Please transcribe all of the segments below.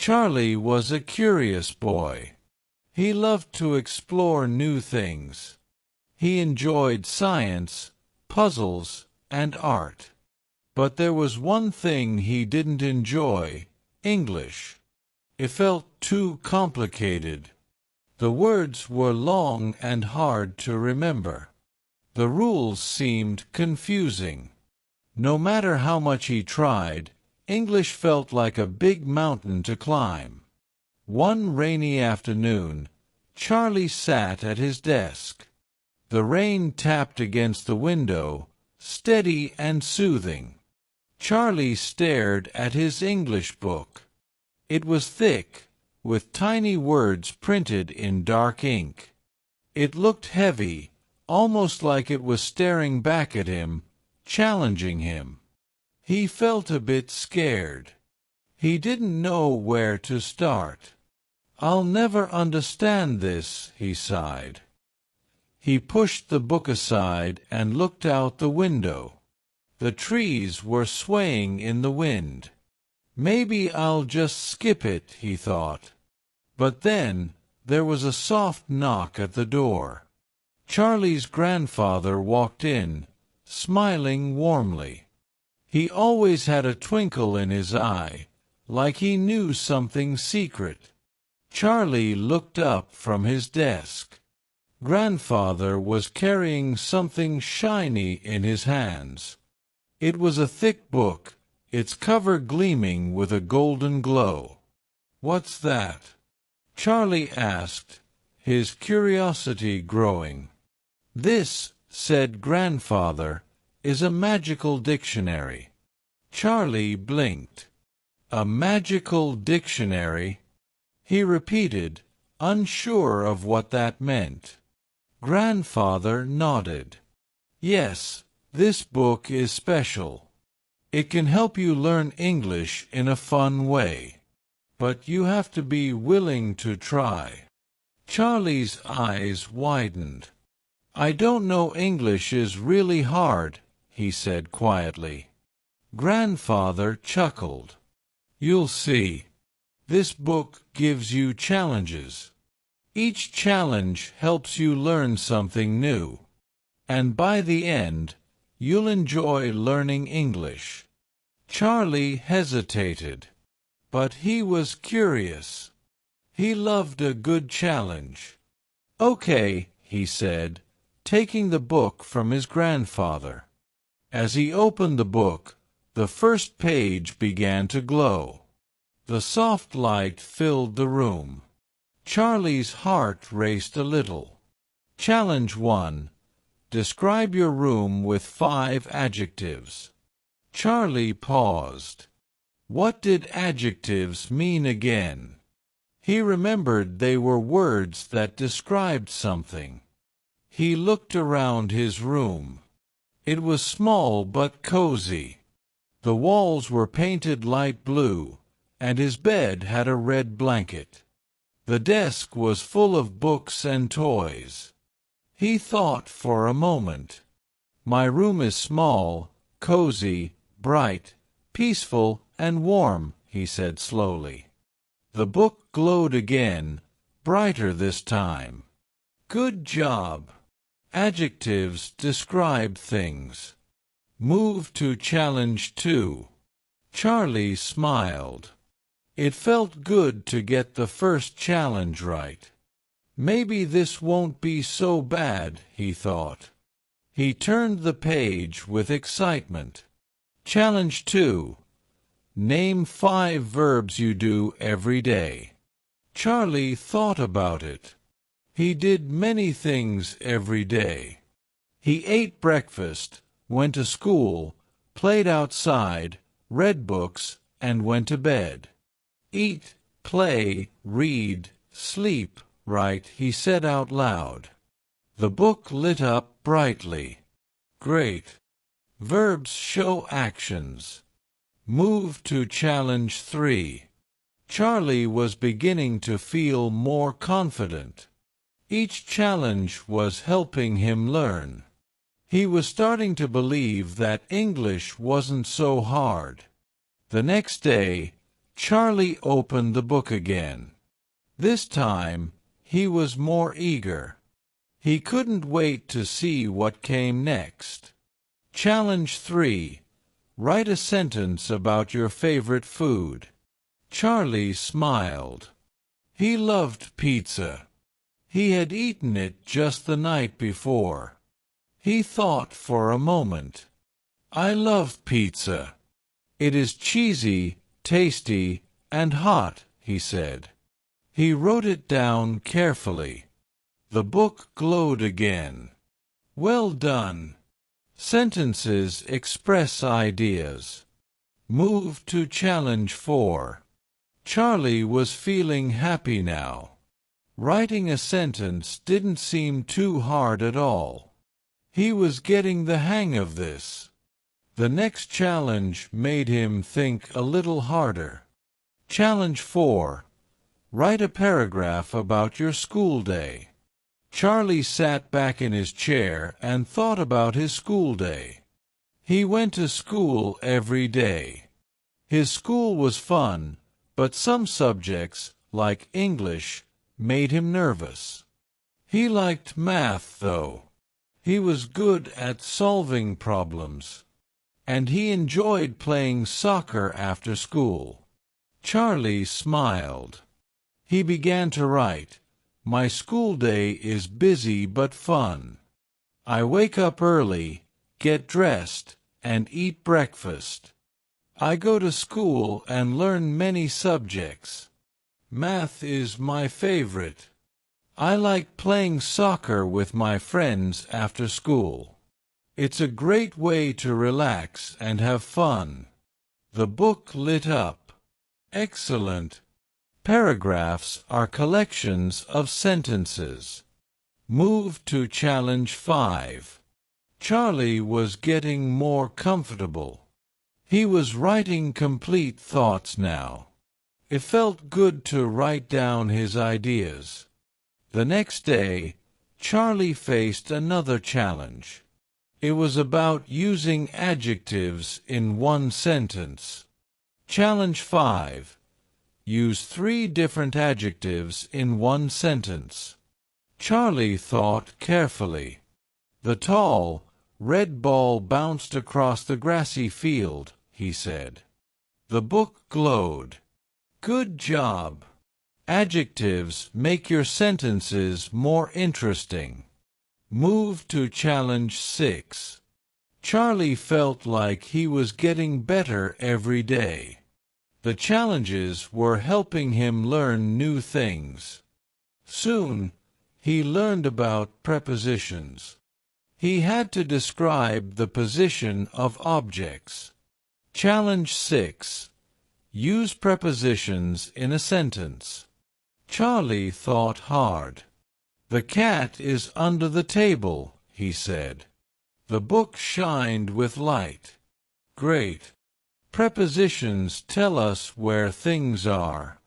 Charlie was a curious boy. He loved to explore new things. He enjoyed science, puzzles, and art. But there was one thing he didn't enjoy: English. It felt too complicated. The words were long and hard to remember. The rules seemed confusing. No matter how much he tried, English felt like a big mountain to climb. One rainy afternoon, Charlie sat at his desk. The rain tapped against the window, steady and soothing. Charlie stared at his English book. It was thick, with tiny words printed in dark ink. It looked heavy, almost like it was staring back at him, challenging him. He felt a bit scared. He didn't know where to start. "I'll never understand this," he sighed. He pushed the book aside and looked out the window. The trees were swaying in the wind. "Maybe I'll just skip it," he thought. But then there was a soft knock at the door. Charlie's grandfather walked in, smiling warmly. He always had a twinkle in his eye, like he knew something secret. Charlie looked up from his desk. Grandfather was carrying something shiny in his hands. It was a thick book, its cover gleaming with a golden glow. "What's that?" Charlie asked, his curiosity growing. "This," said Grandfather, "is a magical dictionary." Charlie blinked. "A magical dictionary?" He repeated, unsure of what that meant. Grandfather nodded. "Yes, this book is special. It can help you learn English in a fun way. But you have to be willing to try." Charlie's eyes widened. "I don't know English is really hard," he said quietly. Grandfather chuckled. "You'll see. This book gives you challenges. Each challenge helps you learn something new. And by the end, you'll enjoy learning English." Charlie hesitated. But he was curious. He loved a good challenge. "Okay," he said, taking the book from his grandfather. As he opened the book, the first page began to glow. The soft light filled the room. Charlie's heart raced a little. Challenge 1. Describe your room with 5 adjectives. Charlie paused. What did adjectives mean again? He remembered they were words that described something. He looked around his room. It was small but cozy. The walls were painted light blue, and his bed had a red blanket. The desk was full of books and toys. He thought for a moment. "My room is small, cozy, bright, peaceful, and warm," he said slowly. The book glowed again, brighter this time. "Good job." Adjectives describe things. Move to challenge 2. Charlie smiled. It felt good to get the first challenge right. Maybe this won't be so bad, he thought. He turned the page with excitement. Challenge 2. Name 5 verbs you do every day. Charlie thought about it. He did many things every day. He ate breakfast, went to school, played outside, read books, and went to bed. Eat, play, read, sleep, write, he said out loud. The book lit up brightly. Great. Verbs show actions. Move to challenge 3. Charlie was beginning to feel more confident. Each challenge was helping him learn. He was starting to believe that English wasn't so hard. The next day, Charlie opened the book again. This time, he was more eager. He couldn't wait to see what came next. Challenge 3. Write a sentence about your favorite food. Charlie smiled. He loved pizza. He had eaten it just the night before. He thought for a moment. I love pizza. It is cheesy, tasty, and hot, he said. He wrote it down carefully. The book glowed again. Well done. Sentences express ideas. Move to challenge 4. Charlie was feeling happy now. Writing a sentence didn't seem too hard at all. He was getting the hang of this. The next challenge made him think a little harder. Challenge 4. Write a paragraph about your school day. Charlie sat back in his chair and thought about his school day. He went to school every day. His school was fun, but some subjects, like English, made him nervous. He liked math, though. He was good at solving problems. And he enjoyed playing soccer after school. Charlie smiled. He began to write, My school day is busy but fun. I wake up early, get dressed, and eat breakfast. I go to school and learn many subjects. Math is my favorite. I like playing soccer with my friends after school. It's a great way to relax and have fun. The book lit up. Excellent. Paragraphs are collections of sentences. Move to challenge 5. Charlie was getting more comfortable. He was writing complete thoughts now. It felt good to write down his ideas. The next day, Charlie faced another challenge. It was about using adjectives in one sentence. Challenge 5. Use 3 different adjectives in one sentence. Charlie thought carefully. The tall, red ball bounced across the grassy field, he said. The book glowed. Good job. Adjectives make your sentences more interesting. Move to challenge 6. Charlie felt like he was getting better every day. The challenges were helping him learn new things. Soon, he learned about prepositions. He had to describe the position of objects. Challenge 6. Use prepositions in a sentence. Charlie thought hard. The cat is under the table, he said. The book shined with light. Great. Prepositions tell us where things are.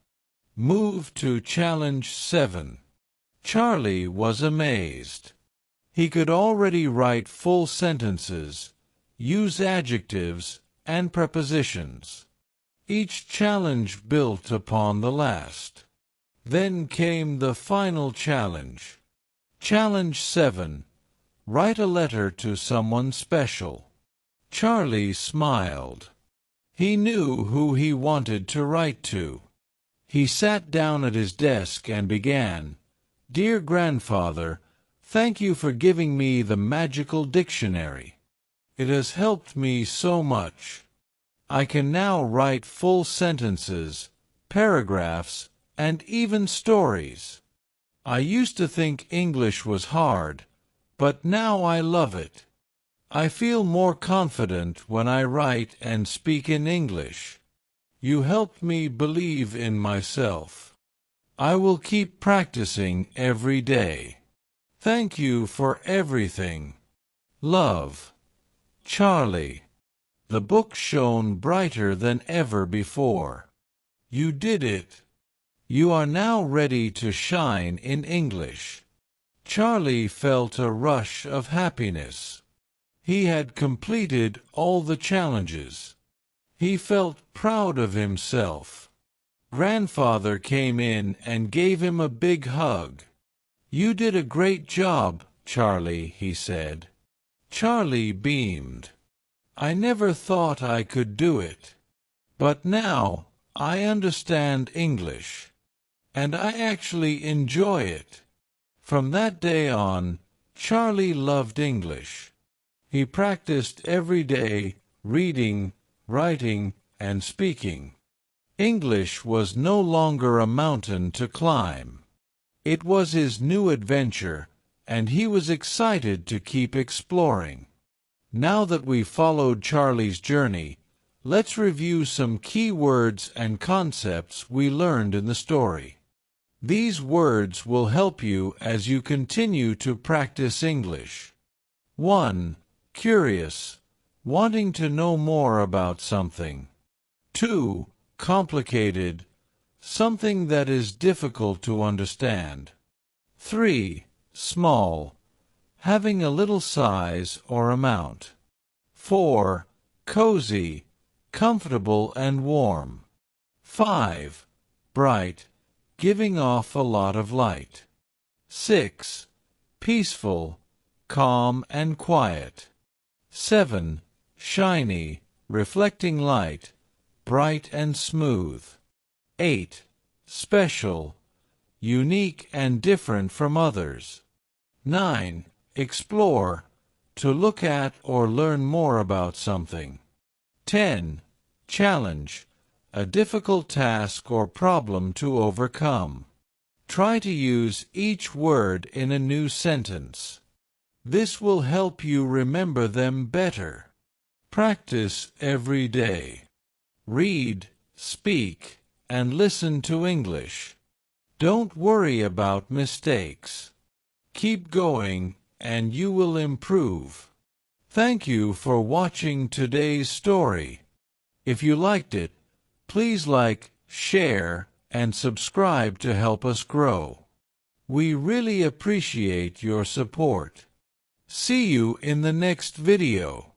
Move to challenge 7. Charlie was amazed. He could already write full sentences, use adjectives, and prepositions. Each challenge built upon the last. Then came the final challenge. Challenge 7. Write a letter to someone special. Charlie smiled. He knew who he wanted to write to. He sat down at his desk and began, Dear Grandfather, thank you for giving me the magical dictionary. It has helped me so much. I can now write full sentences, paragraphs, and even stories. I used to think English was hard, but now I love it. I feel more confident when I write and speak in English. You helped me believe in myself. I will keep practicing every day. Thank you for everything. Love. Charlie. The book shone brighter than ever before. You did it. You are now ready to shine in English. Charlie felt a rush of happiness. He had completed all the challenges. He felt proud of himself. Grandfather came in and gave him a big hug. "You did a great job, Charlie," he said. Charlie beamed. "I never thought I could do it. But now I understand English. And I actually enjoy it." From that day on, Charlie loved English. He practiced every day, reading, writing, and speaking. English was no longer a mountain to climb. It was his new adventure, and he was excited to keep exploring. Now that we've followed Charlie's journey, let's review some key words and concepts we learned in the story. These words will help you as you continue to practice English. 1. Curious, wanting to know more about something. 2. Complicated, something that is difficult to understand. 3. Small, having a little size or amount. 4. Cozy, comfortable and warm. 5. Bright, giving off a lot of light. 6. Peaceful, calm and quiet. 7. Shiny, reflecting light, bright and smooth. 8. Special, unique and different from others. 9. Explore, to look at or learn more about something. 10. Challenge, a difficult task or problem to overcome. Try to use each word in a new sentence. This will help you remember them better. Practice every day. Read, speak, and listen to English. Don't worry about mistakes. Keep going, and you will improve. Thank you for watching today's story. If you liked it, please like, share, and subscribe to help us grow. We really appreciate your support. See you in the next video.